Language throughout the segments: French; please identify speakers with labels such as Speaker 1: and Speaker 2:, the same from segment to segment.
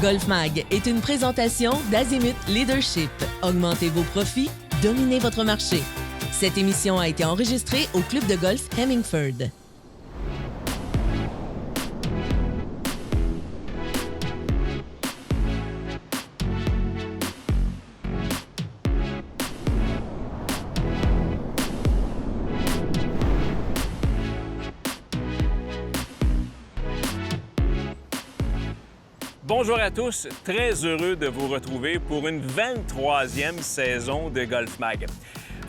Speaker 1: Golf Mag est une présentation d'Azimut Leadership. Augmentez vos profits, dominez votre marché. Cette émission a été enregistrée au Club de golf Hemmingford.
Speaker 2: Bonjour à tous, très heureux de vous retrouver pour une 23e saison de Golf Mag.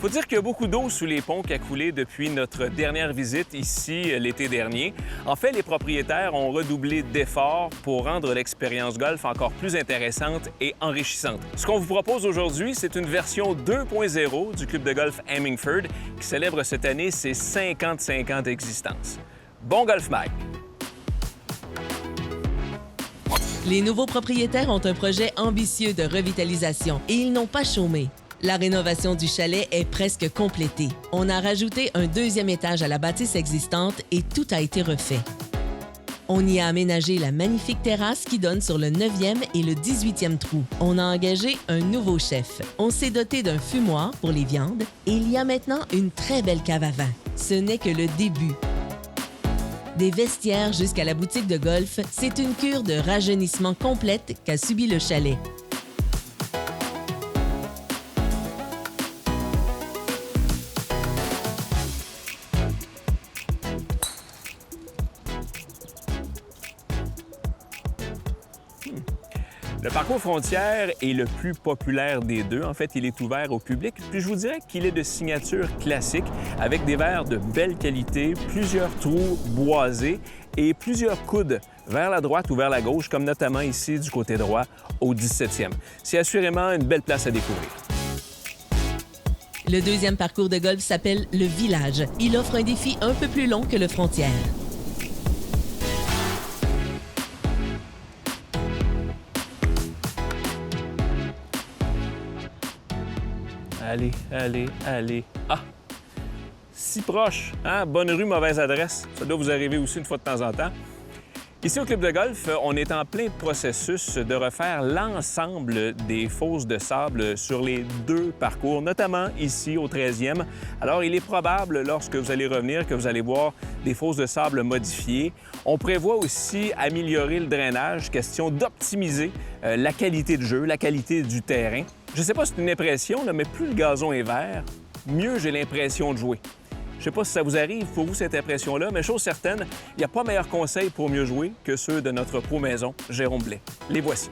Speaker 2: Faut dire qu'il y a beaucoup d'eau sous les ponts qui a coulé depuis notre dernière visite ici l'été dernier. En fait, les propriétaires ont redoublé d'efforts pour rendre l'expérience golf encore plus intéressante et enrichissante. Ce qu'on vous propose aujourd'hui, c'est une version 2.0 du club de golf Hemmingford qui célèbre cette année ses 55 ans d'existence. Bon Golf Mag!
Speaker 1: Les nouveaux propriétaires ont un projet ambitieux de revitalisation et ils n'ont pas chômé. La rénovation du chalet est presque complétée. On a rajouté un deuxième étage à la bâtisse existante et tout a été refait. On y a aménagé la magnifique terrasse qui donne sur le 9e et le 18e trou. On a engagé un nouveau chef. On s'est doté d'un fumoir pour les viandes et il y a maintenant une très belle cave à vin. Ce n'est que le début. Des vestiaires jusqu'à la boutique de golf, c'est une cure de rajeunissement complète qu'a subi le chalet.
Speaker 2: Le parcours Frontières est le plus populaire des deux. En fait, il est ouvert au public. Puis je vous dirais qu'il est de signature classique avec des verres de belle qualité, plusieurs trous boisés et plusieurs coudes vers la droite ou vers la gauche, comme notamment ici du côté droit au 17e. C'est assurément une belle place à découvrir.
Speaker 1: Le deuxième parcours de golf s'appelle le Village. Il offre un défi un peu plus long que le Frontières.
Speaker 2: Allez. Ah! Si proche, hein? Bonne rue, mauvaise adresse. Ça doit vous arriver aussi une fois de temps en temps. Ici au club de golf, on est en plein processus de refaire l'ensemble des fosses de sable sur les deux parcours, notamment ici au 13e. Alors, il est probable, lorsque vous allez revenir, que vous allez voir des fosses de sable modifiées. On prévoit aussi améliorer le drainage, question d'optimiser la qualité de jeu, la qualité du terrain. Je ne sais pas si c'est une impression, là, mais plus le gazon est vert, mieux j'ai l'impression de jouer. Je ne sais pas si ça vous arrive pour vous, cette impression-là, mais chose certaine, il n'y a pas meilleur conseil pour mieux jouer que ceux de notre pro maison, Jérôme Blais. Les voici.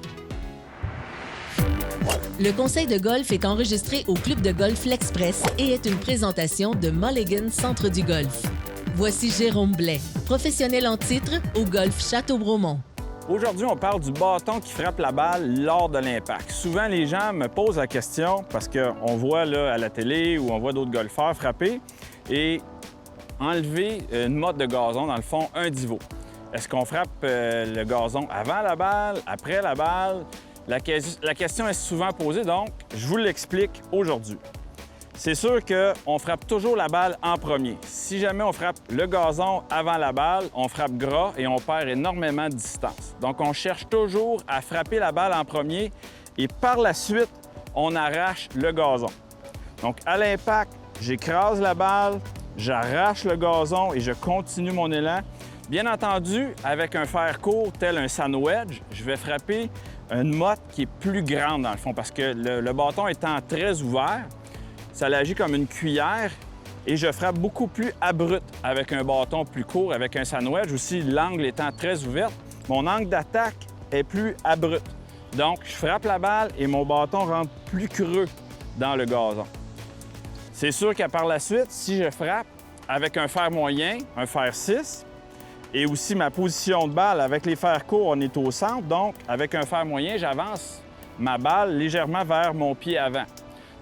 Speaker 1: Le conseil de golf est enregistré au Club de golf L'Express et est une présentation de Mulligan Centre du golf. Voici Jérôme Blais, professionnel en titre au golf Château-Bromont.
Speaker 3: Aujourd'hui, on parle du bâton qui frappe la balle lors de l'impact. Souvent, les gens me posent la question parce qu'on voit là, à la télé ou on voit d'autres golfeurs frapper et enlever une motte de gazon, dans le fond, un divot. Est-ce qu'on frappe le gazon avant la balle, après la balle? La question est souvent posée, donc je vous l'explique aujourd'hui. C'est sûr qu'on frappe toujours la balle en premier. Si jamais on frappe le gazon avant la balle, on frappe gras et on perd énormément de distance. Donc, on cherche toujours à frapper la balle en premier et par la suite, on arrache le gazon. Donc, à l'impact, j'écrase la balle, j'arrache le gazon et je continue mon élan. Bien entendu, avec un fer court tel un sand wedge, je vais frapper une motte qui est plus grande dans le fond parce que le bâton étant très ouvert, ça agit comme une cuillère et je frappe beaucoup plus abrupt avec un bâton plus court, avec un sand wedge. Aussi, l'angle étant très ouvert, mon angle d'attaque est plus abrupt. Donc, je frappe la balle et mon bâton rentre plus creux dans le gazon. C'est sûr qu'à par la suite, si je frappe avec un fer moyen, un fer 6, et aussi ma position de balle avec les fers courts, on est au centre. Donc, avec un fer moyen, j'avance ma balle légèrement vers mon pied avant.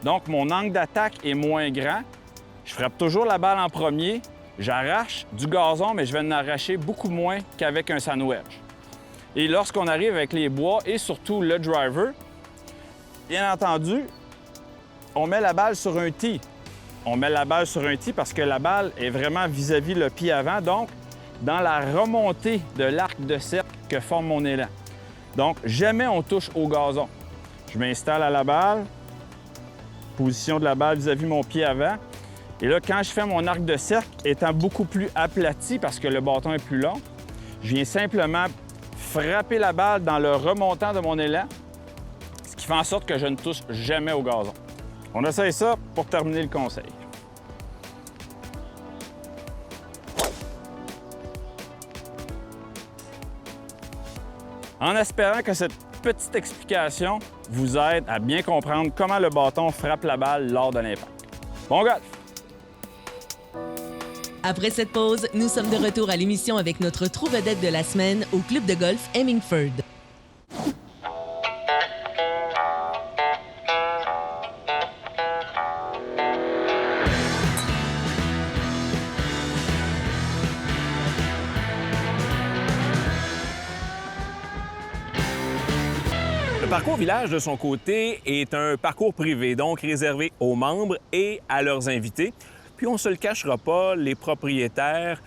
Speaker 3: Donc, mon angle d'attaque est moins grand. Je frappe toujours la balle en premier. J'arrache du gazon, mais je vais en arracher beaucoup moins qu'avec un sand wedge. Et lorsqu'on arrive avec les bois et surtout le driver, bien entendu, on met la balle sur un tee. On met la balle sur un tee parce que la balle est vraiment vis-à-vis le pied avant, donc dans la remontée de l'arc de cercle que forme mon élan. Donc, jamais on touche au gazon. Je m'installe à la balle, position de la balle vis-à-vis mon pied avant. Et là, quand je fais mon arc de cercle, étant beaucoup plus aplati parce que le bâton est plus long, je viens simplement frapper la balle dans le remontant de mon élan, ce qui fait en sorte que je ne touche jamais au gazon. On essaye ça pour terminer le conseil. En espérant que cette petite explication vous aide à bien comprendre comment le bâton frappe la balle lors de l'impact. Bon golf!
Speaker 1: Après cette pause, nous sommes de retour à l'émission avec notre trou vedette de la semaine au club de golf Hemingford.
Speaker 2: Le parcours village, de son côté, est un parcours privé, donc réservé aux membres et à leurs invités. Puis on ne se le cachera pas, les propriétaires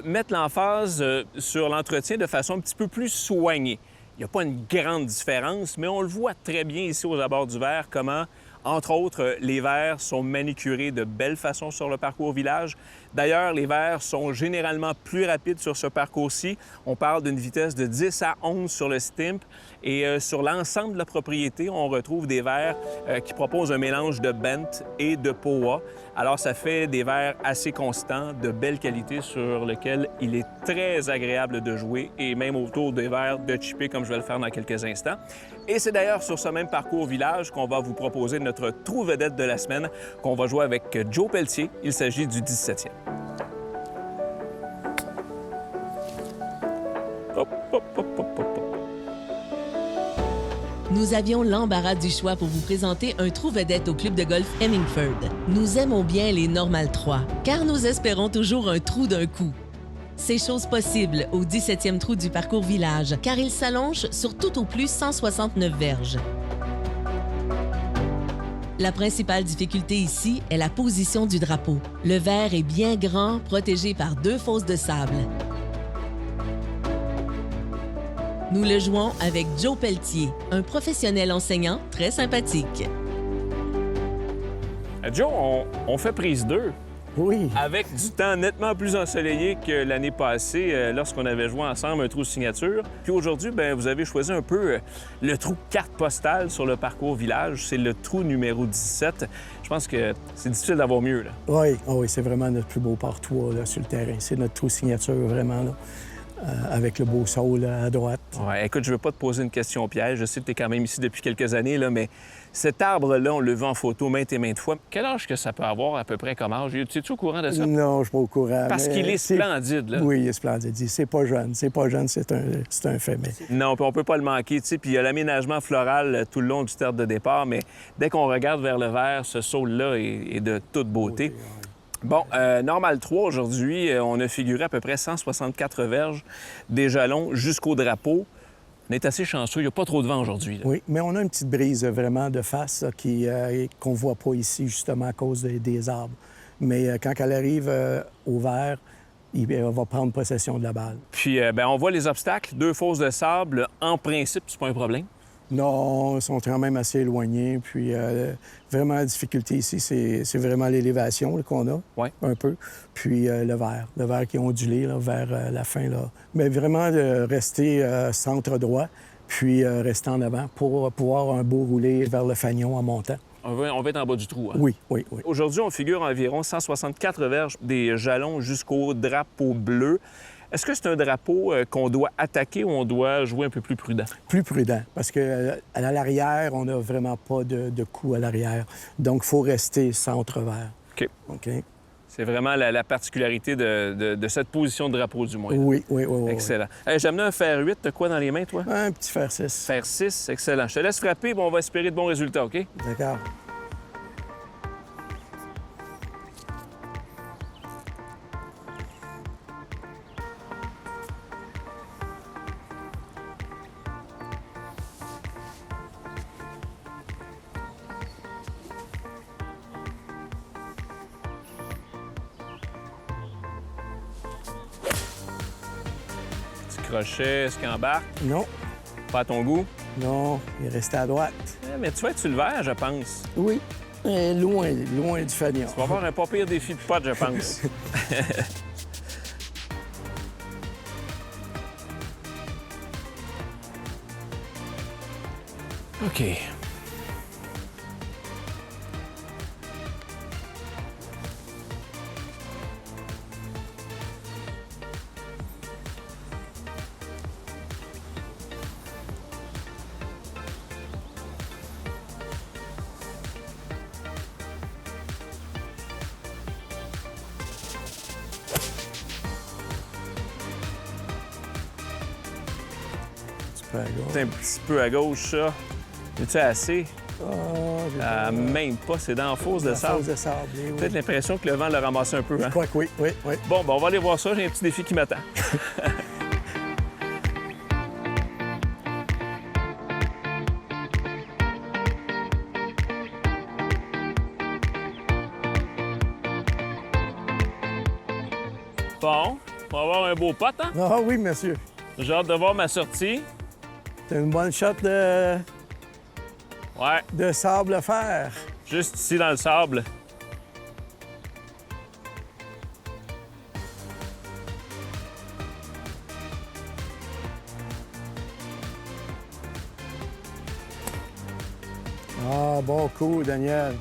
Speaker 2: mettent l'emphase sur l'entretien de façon un petit peu plus soignée. Il n'y a pas une grande différence, mais on le voit très bien ici aux abords du verre, comment, entre autres, les verres sont manicurés de belle façon sur le parcours village. D'ailleurs, les verres sont généralement plus rapides sur ce parcours-ci. On parle d'une vitesse de 10 à 11 sur le Stimp. Et sur l'ensemble de la propriété, on retrouve des verres qui proposent un mélange de bent et de poa. Alors, ça fait des verres assez constants, de belle qualité, sur lesquels il est très agréable de jouer, et même autour des verres de chipper, comme je vais le faire dans quelques instants. Et c'est d'ailleurs sur ce même parcours village qu'on va vous proposer notre trou vedette de la semaine, qu'on va jouer avec Joe Pelletier. Il s'agit du 17e. Hop, hop, hop, hop, hop, hop.
Speaker 1: Nous avions l'embarras du choix pour vous présenter un trou vedette au club de golf Hemingford. Nous aimons bien les Normal 3, car nous espérons toujours un trou d'un coup. C'est chose possible au 17e trou du parcours village, car il s'allonge sur tout au plus 169 verges. La principale difficulté ici est la position du drapeau. Le verre est bien grand, protégé par 2 fosses de sable. Nous le jouons avec Joe Pelletier, un professionnel enseignant très sympathique.
Speaker 2: Joe, on fait prise 2.
Speaker 4: Oui.
Speaker 2: Avec du temps nettement plus ensoleillé que l'année passée, lorsqu'on avait joué ensemble un trou signature. Puis aujourd'hui, bien, vous avez choisi un peu le trou carte postale sur le parcours village. C'est le trou numéro 17. Je pense que c'est difficile d'avoir mieux, là.
Speaker 4: Oui, oui, c'est vraiment notre plus beau par-3 là, sur le terrain. C'est notre trou signature, vraiment, là. Avec le beau sol là, à droite.
Speaker 2: Ouais, écoute, je veux pas te poser une question piège. Je sais que tu es quand même ici depuis quelques années, là, mais cet arbre-là, on le vu en photo maintes et maintes fois. Quel âge que ça peut avoir à peu près comme âge? Es-tu au courant de ça?
Speaker 4: Non, je suis pas au courant.
Speaker 2: Parce qu'il est splendide, là.
Speaker 4: Oui, il est splendide. C'est pas jeune. C'est pas jeune, c'est un fait. Mais...
Speaker 2: Non, puis on peut pas le manquer, tu sais. Puis il y a l'aménagement floral tout le long du terre de départ, mais dès qu'on regarde vers le vert, ce saule-là est de toute beauté.
Speaker 4: Oui.
Speaker 2: Bon, Normal 3, aujourd'hui, on a figuré à peu près 164 verges des jalons jusqu'au drapeau. On est assez chanceux, il n'y a pas trop de vent aujourd'hui, là.
Speaker 4: Oui, mais on a une petite brise vraiment de face là, qu'on ne voit pas ici, justement, à cause des arbres. Mais quand elle arrive au vert, il va prendre possession de la balle.
Speaker 2: Puis, on voit les obstacles, 2 fosses de sable. En principe, c'est pas un problème.
Speaker 4: Non, ils sont quand même assez éloignés. Puis vraiment, la difficulté ici, c'est vraiment l'élévation là, qu'on a,
Speaker 2: Ouais.
Speaker 4: un peu. Puis le verre qui est ondulé là, vers la fin. Là. Mais vraiment, rester centre droit, puis rester en avant pour pouvoir un beau rouler vers le fanion en montant.
Speaker 2: On va être en bas du trou, hein?
Speaker 4: Oui.
Speaker 2: Aujourd'hui, on figure environ 164 verges des jalons jusqu'au drapeau bleu. Est-ce que c'est un drapeau qu'on doit attaquer ou on doit jouer un peu plus prudent?
Speaker 4: Plus prudent, parce qu'à l'arrière, on n'a vraiment pas de coup à l'arrière. Donc, il faut rester centre-vert.
Speaker 2: OK. C'est vraiment la particularité de cette position de drapeau, du moins.
Speaker 4: Oui.
Speaker 2: Excellent. Hey, j'ai amené un fer 8. T'as quoi dans les mains, toi?
Speaker 4: Un petit fer 6.
Speaker 2: Fer 6, excellent. Je te laisse frapper, on va espérer de bons résultats, OK?
Speaker 4: D'accord.
Speaker 2: Petit crochet, est-ce qu'il embarque?
Speaker 4: Non.
Speaker 2: Pas à ton goût?
Speaker 4: Non, il est resté à droite.
Speaker 2: Mais tu vas être sur le vert, je pense.
Speaker 4: Oui, loin, loin du fanion.
Speaker 2: Tu vas avoir un pas pire défi de putt, je pense. OK. C'est un petit peu à gauche, ça. Es-tu assez? Même pas, c'est dans la fosse de sable.
Speaker 4: Fosse de sable, oui.
Speaker 2: Peut-être l'impression que le vent l'a ramassé un peu, hein?
Speaker 4: Je crois que oui, oui, oui.
Speaker 2: Bon, ben on va aller voir ça. J'ai un petit défi qui m'attend. Bon, on va avoir un beau pot, hein?
Speaker 4: Ah oui, monsieur.
Speaker 2: J'ai hâte de voir ma sortie.
Speaker 4: T'as une bonne shot
Speaker 2: Ouais,
Speaker 4: de sable à faire.
Speaker 2: juste ici dans le sable.
Speaker 4: Ah, bon coup, Daniel.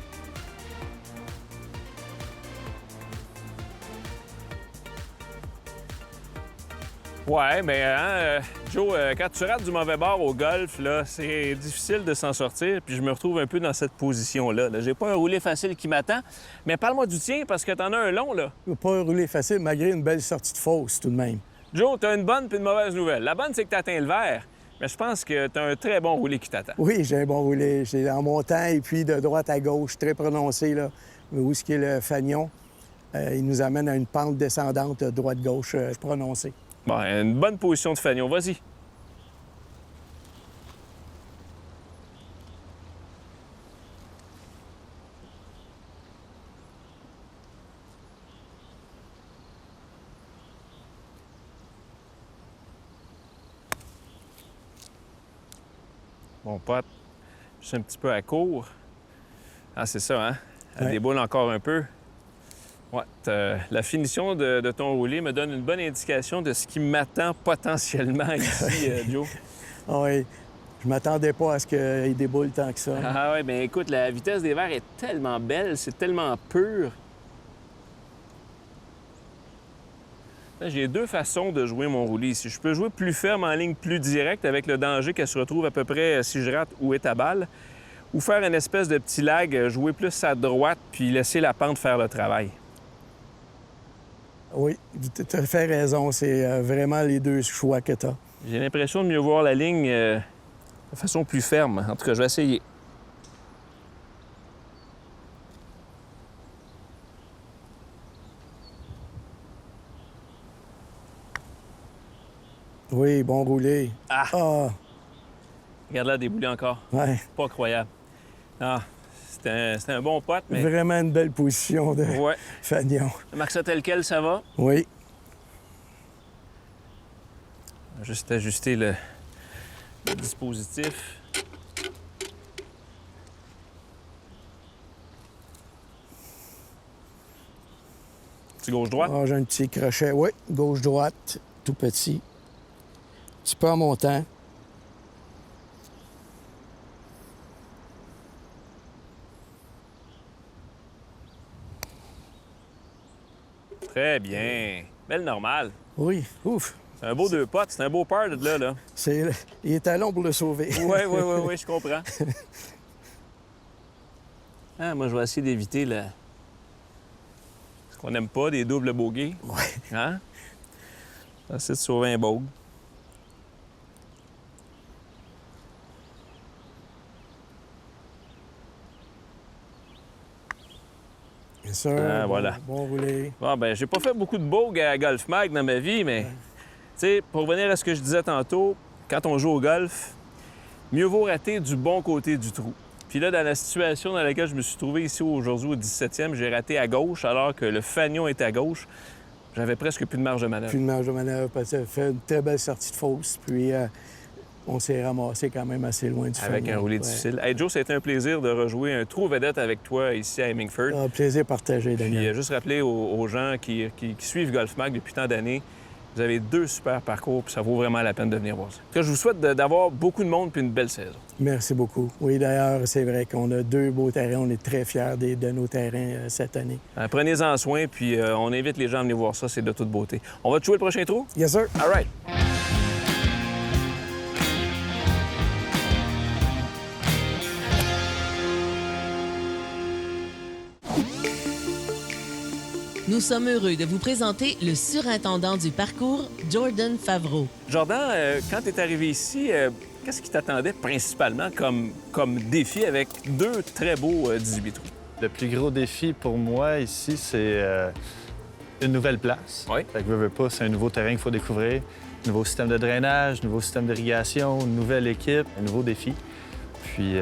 Speaker 2: Ouais, mais hein, Joe, quand tu rates du mauvais bord au golf, là, c'est difficile de s'en sortir, puis je me retrouve un peu dans cette position-là. J'ai pas un roulé facile qui m'attend, mais parle-moi du tien, parce que t'en as un long, là.
Speaker 4: Pas rouler facile, malgré une belle sortie de fosse, tout de même.
Speaker 2: Joe, t'as une bonne puis une mauvaise nouvelle. La bonne, c'est que t'atteins le vert, mais je pense que t'as un très bon roulé qui t'attend.
Speaker 4: Oui, j'ai un bon roulé. J'ai en montant et puis de droite à gauche, très prononcé, là. Où est-ce qu'il est le fanion? Il nous amène à une pente descendante droite-gauche prononcée.
Speaker 2: Bon, une bonne position de fanion. Vas-y. Bon, pote, juste un petit peu à court. Ah, c'est ça, hein? Elle
Speaker 4: Ouais.
Speaker 2: déboule encore un peu. Ouais, la finition de ton roulé me donne une bonne indication de ce qui m'attend potentiellement ici, Joe.
Speaker 4: Ah oui, je m'attendais pas à ce qu'il déboule tant que ça.
Speaker 2: Ah ouais, bien écoute, la vitesse des verres est tellement belle, c'est tellement pur. Là, j'ai deux façons de jouer mon roulé ici. Je peux jouer plus ferme en ligne plus directe avec le danger qu'elle se retrouve à peu près si je rate où est ta balle, ou faire une espèce de petit lag, jouer plus à droite puis laisser la pente faire le travail.
Speaker 4: Oui, tu as fait raison. C'est vraiment les deux choix que tu as.
Speaker 2: J'ai l'impression de mieux voir la ligne de façon plus ferme. En tout cas, je vais essayer.
Speaker 4: Oui, bon roulé.
Speaker 2: Ah!
Speaker 4: Ah,
Speaker 2: Regarde là, débouler encore.
Speaker 4: ouais.
Speaker 2: Pas croyable. Ah, c'était un bon pote, mais...
Speaker 4: Vraiment une belle position de
Speaker 2: Ouais.
Speaker 4: fanion.
Speaker 2: Marque ça tel quel, ça va?
Speaker 4: Oui.
Speaker 2: Juste ajuster le dispositif. Petit gauche-droite?
Speaker 4: Ah, j'ai un petit crochet. Oui, gauche-droite, tout petit. Un petit peu en montant.
Speaker 2: Très bien. Belle normale.
Speaker 4: Oui, ouf.
Speaker 2: C'est un beau deux potes, c'est un beau par de là.
Speaker 4: Il est à long pour le sauver.
Speaker 2: Oui, je comprends. Ah, moi, je vais essayer d'éviter ce qu'on n'aime pas, des doubles bogeys.
Speaker 4: Oui.
Speaker 2: Hein? On va essayer de sauver un bogue.
Speaker 4: Bien sûr.
Speaker 2: Ah,
Speaker 4: bon,
Speaker 2: voilà.
Speaker 4: Bon roulé.
Speaker 2: Bon, ben, j'ai pas fait beaucoup de bogues à Golf Mag dans ma vie, mais, tu sais, pour revenir à ce que je disais tantôt, quand on joue au golf, mieux vaut rater du bon côté du trou. Puis là, dans la situation dans laquelle je me suis trouvé ici aujourd'hui au 17e, j'ai raté à gauche alors que le fanion était à gauche. J'avais presque plus de marge de manœuvre.
Speaker 4: Puis une marge de manœuvre parce que fait une très belle sortie de fosse. Puis on s'est ramassé quand même assez loin du
Speaker 2: Avec
Speaker 4: fond.
Speaker 2: un roulé
Speaker 4: Ouais.
Speaker 2: difficile. Hey Joe, ça a été un plaisir de rejouer un trou vedette avec toi ici à Hemingford.
Speaker 4: Ah, plaisir partagé,
Speaker 2: Puis
Speaker 4: Daniel.
Speaker 2: juste rappeler aux gens qui suivent GolfMag depuis tant d'années, vous avez 2 super parcours, puis ça vaut vraiment la peine de venir voir ça. En tout cas, je vous souhaite d'avoir beaucoup de monde puis une belle saison.
Speaker 4: Merci beaucoup. Oui, d'ailleurs, c'est vrai qu'on a 2 beaux terrains. On est très fiers de nos terrains cette année.
Speaker 2: Prenez-en soin, puis on invite les gens à venir voir ça, c'est de toute beauté. On va te jouer le prochain trou?
Speaker 4: Yes, sir.
Speaker 2: All right.
Speaker 1: Nous sommes heureux de vous présenter le surintendant du parcours, Jordan Favreau.
Speaker 2: Jordan, quand tu es arrivé ici, qu'est-ce qui t'attendait principalement comme défi avec 2 très beaux 18 trous?
Speaker 5: Le plus gros défi pour moi ici, c'est une nouvelle place.
Speaker 2: Oui.
Speaker 5: Fait que veux pas, c'est un nouveau terrain qu'il faut découvrir. Nouveau système de drainage, nouveau système d'irrigation, une nouvelle équipe, un nouveau défi. Puis,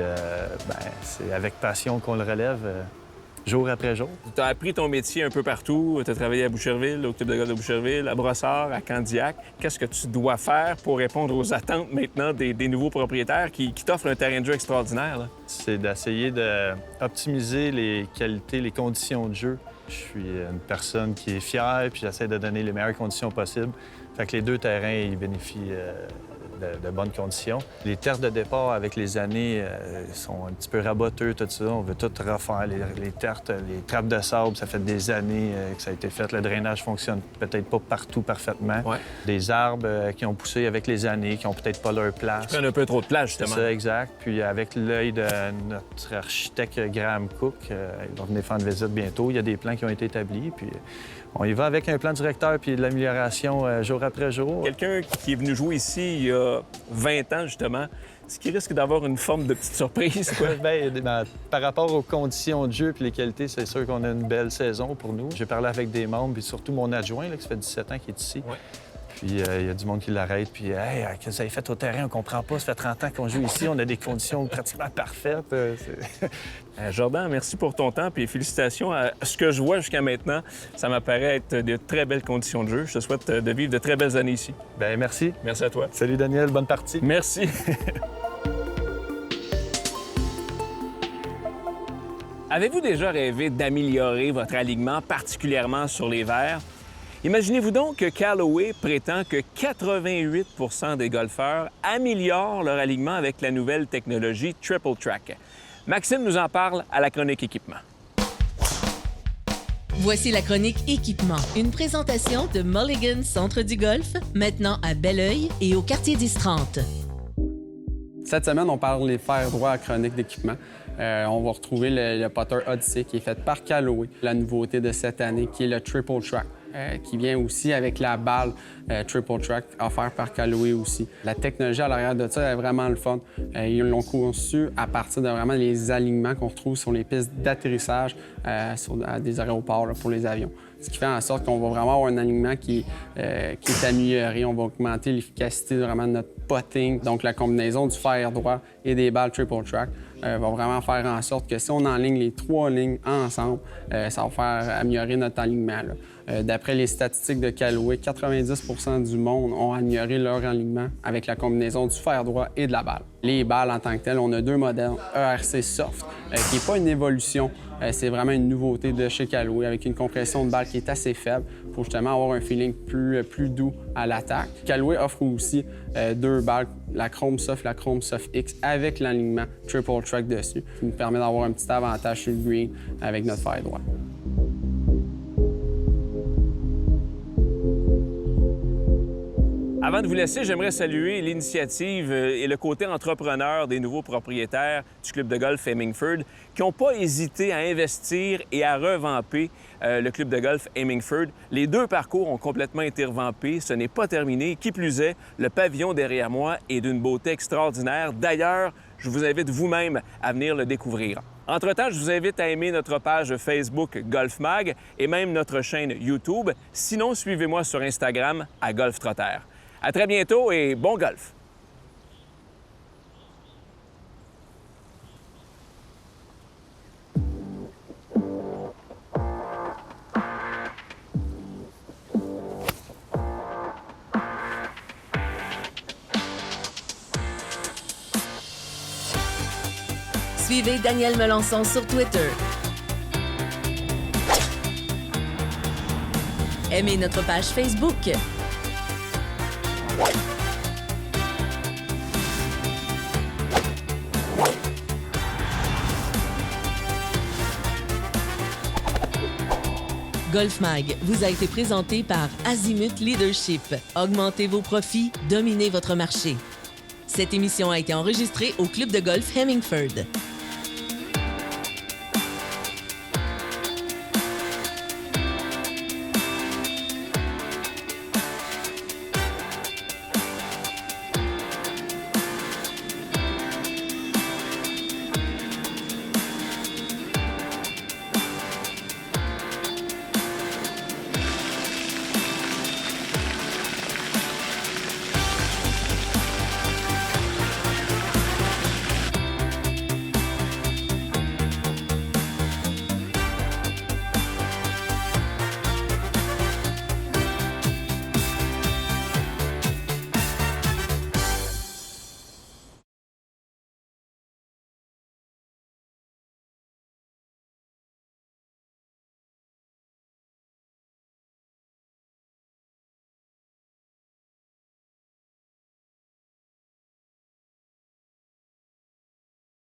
Speaker 5: c'est avec passion qu'on le relève jour après jour.
Speaker 2: Tu as appris ton métier un peu partout. Tu as travaillé à Boucherville, au Club de golf de Boucherville, à Brossard, à Candiac. Qu'est-ce que tu dois faire pour répondre aux attentes maintenant des nouveaux propriétaires qui t'offrent un terrain de jeu extraordinaire, là?
Speaker 5: C'est d'essayer d'optimiser les qualités, les conditions de jeu. Je suis une personne qui est fière, puis j'essaie de donner les meilleures conditions possibles. Fait que les 2 terrains, ils bénéficient de bonnes conditions. Les terres de départ, avec les années, sont un petit peu raboteux, tout ça. On veut tout refaire. Les terres, les trappes de sable, ça fait des années que ça a été fait. Le drainage fonctionne peut-être pas partout parfaitement.
Speaker 2: Ouais.
Speaker 5: Des arbres qui ont poussé avec les années, qui ont peut-être pas leur place.
Speaker 2: Ils prennent un peu trop de place,
Speaker 5: C'est
Speaker 2: justement.
Speaker 5: ça, exact. Puis avec l'œil de notre architecte Graham Cook, il va venir faire une visite bientôt. Il y a des plans qui ont été établis, puis on y va avec un plan directeur puis de l'amélioration jour après jour.
Speaker 2: Quelqu'un qui est venu jouer ici il y a 20 ans, justement, est-ce qu'il risque d'avoir une forme de petite surprise, quoi?
Speaker 5: Par rapport aux conditions de jeu et les qualités, c'est sûr qu'on a une belle saison pour nous. J'ai parlé avec des membres, puis surtout mon adjoint, là, qui fait 17 ans, qui est ici.
Speaker 2: Ouais.
Speaker 5: Puis il y a du monde qui l'arrête, puis « Hey, qu'est-ce que vous avez fait au terrain? On comprend pas, ça fait 30 ans qu'on joue ici, on a des conditions pratiquement parfaites.
Speaker 2: Jordan, merci pour ton temps, puis félicitations à ce que je vois jusqu'à maintenant. Ça m'apparaît être de très belles conditions de jeu. Je te souhaite de vivre de très belles années ici.
Speaker 5: Bien, merci.
Speaker 2: Merci à toi.
Speaker 5: Salut Daniel, bonne partie.
Speaker 2: Merci. Avez-vous déjà rêvé d'améliorer votre alignement, particulièrement sur les verts? Imaginez-vous donc que Callaway prétend que 88 des golfeurs améliorent leur alignement avec la nouvelle technologie Triple Track. Maxime nous en parle à la chronique équipement.
Speaker 1: Voici la chronique équipement, une présentation de Mulligan Centre du Golf, maintenant à Belleuil et au quartier 1030.
Speaker 6: Cette semaine, on parle des fers droits à chronique d'équipement. On va retrouver le putter Odyssey qui est fait par Callaway. La nouveauté de cette année qui est le Triple Track, qui vient aussi avec la balle Triple Track offerte par Callaway aussi. La technologie à l'arrière de ça est vraiment le fun. Ils l'ont conçu à partir de vraiment les alignements qu'on retrouve sur les pistes d'atterrissage à des aéroports là, pour les avions. Ce qui fait en sorte qu'on va vraiment avoir un alignement qui est amélioré. On va augmenter l'efficacité vraiment de notre putting. Donc, la combinaison du fer droit et des balles Triple Track va vraiment faire en sorte que si on enligne les 3 lignes ensemble, ça va faire améliorer notre alignement. D'après les statistiques de Callaway, 90 du monde ont amélioré leur alignement avec la combinaison du fer droit et de la balle. Les balles en tant que telles, on a 2 modèles. ERC Soft, qui n'est pas une évolution, c'est vraiment une nouveauté de chez Callaway avec une compression de balle qui est assez faible pour justement avoir un feeling plus doux à l'attaque. Callaway offre aussi 2 balles, la Chrome Soft, la Chrome Soft X avec l'alignement Triple Track dessus, qui nous permet d'avoir un petit avantage sur le green avec notre fer droit.
Speaker 2: Avant de vous laisser, j'aimerais saluer l'initiative et le côté entrepreneur des nouveaux propriétaires du club de golf Hemingford qui n'ont pas hésité à investir et à revamper le club de golf Hemingford. Les 2 parcours ont complètement été revampés. Ce n'est pas terminé. Qui plus est, le pavillon derrière moi est d'une beauté extraordinaire. D'ailleurs, je vous invite vous-même à venir le découvrir. Entre-temps, je vous invite à aimer notre page Facebook GolfMag et même notre chaîne YouTube. Sinon, suivez-moi sur Instagram à Golf Trotter. À très bientôt et bon golf!
Speaker 1: Suivez Daniel Melançon sur Twitter. Aimez notre page Facebook. Golf Mag vous a été présenté par Azimut Leadership. Augmentez vos profits, dominez votre marché. Cette émission a été enregistrée au Club de golf Hemingford.